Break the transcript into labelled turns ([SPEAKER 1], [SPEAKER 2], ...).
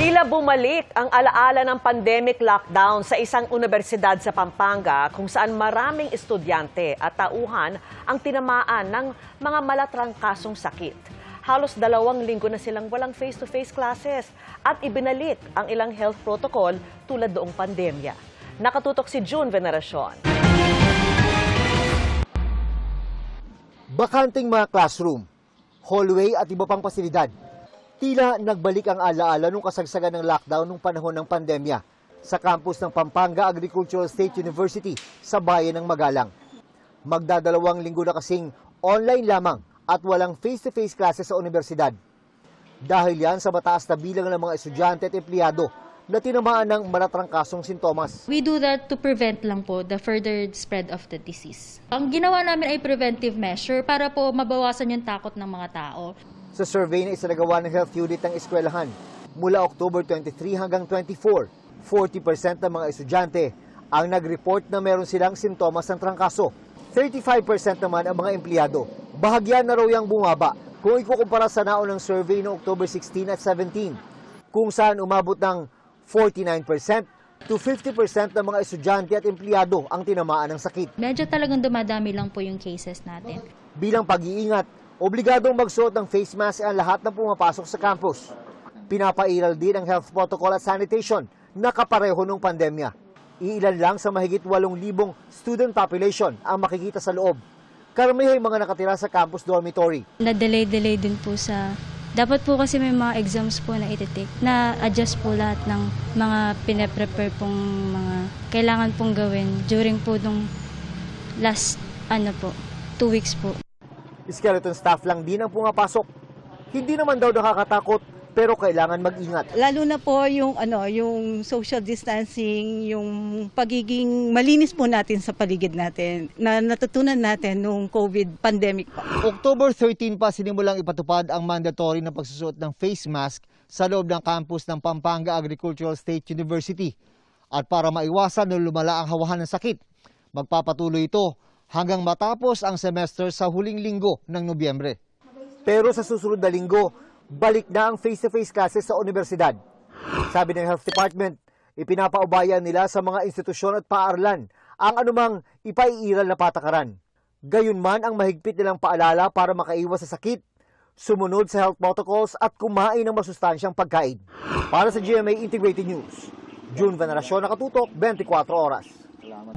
[SPEAKER 1] Tila bumalik ang alaala ng pandemic lockdown sa isang universidad sa Pampanga kung saan maraming estudyante at tauhan ang tinamaan ng mga malatrangkasong sakit. Halos 2 linggo na silang walang face-to-face classes at ibinalik ang ilang health protocol tulad noong pandemya. Nakatutok si June Veneracion.
[SPEAKER 2] Bakanting mga classroom, hallway at iba pang pasilidad. Tila nagbalik ang alaala nung kasagsagan ng lockdown nung panahon ng pandemya sa campus ng Pampanga Agricultural State University sa bayan ng Magalang. Magda2 linggo na kasing online lamang at walang face-to-face classes sa universidad. Dahil yan sa mataas na bilang ng mga estudyante at empleyado na tinamaan ng malatrangkasong sintomas.
[SPEAKER 3] We do that to prevent lang po the further spread of the disease. Ang ginawa namin ay preventive measure para po mabawasan yung takot ng mga tao.
[SPEAKER 2] Sa survey na isinagawa ng health unit ng eskwelahan, mula October 23 hanggang 24, 40% ng mga estudyante ang nag-report na meron silang sintomas ng trangkaso. 35% naman ang mga empleyado. Bahagyan na raw yung bumaba kung ikukumpara sa naunang survey noong October 16 at 17, kung saan umabot ng 49% to 50% ng mga estudyante at empleyado ang tinamaan ng sakit.
[SPEAKER 3] Medyo talagang dumadami lang po yung cases natin.
[SPEAKER 2] Bilang pag-iingat, obligadong magsuot ng face mask ang lahat ng pumapasok sa campus. Pinapairal din ang health protocol at sanitation na kapareho ng pandemya. Iilan lang sa mahigit 8,000 student population ang makikita sa loob. Karamihan mga nakatira sa campus dormitory.
[SPEAKER 4] Na-delay din po sa... Dapat po kasi may mga exams po na iti-take. Na-adjust po lahat ng mga pinaprepare pong mga kailangan pong gawin during po nung last 2 weeks po.
[SPEAKER 2] Skeleton staff lang din ang pumapasok. Hindi naman daw nakakatakot pero kailangan mag-ingat.
[SPEAKER 5] Lalo na po yung social distancing, yung pagiging malinis po natin sa paligid natin na natutunan natin nung COVID pandemic pa.
[SPEAKER 2] October 13 pa sinimulang ipatupad ang mandatory na pagsusuot ng face mask sa loob ng campus ng Pampanga Agricultural State University. At para maiwasan na lumala ang hawahan ng sakit, magpapatuloy ito hanggang matapos ang semester sa huling linggo ng Nobyembre. Pero sa susunod na linggo, balik na ang face-to-face classes sa universidad. Sabi ng Health Department, ipinapaubayan nila sa mga institusyon at paaralan ang anumang ipaiiral na patakaran. Gayunman ang mahigpit nilang paalala para makaiwas sa sakit, sumunod sa health protocols at kumain ng masustansyang pagkain. Para sa GMA Integrated News, June Veneracion, Nakatutok, 24 Oras. Salamat.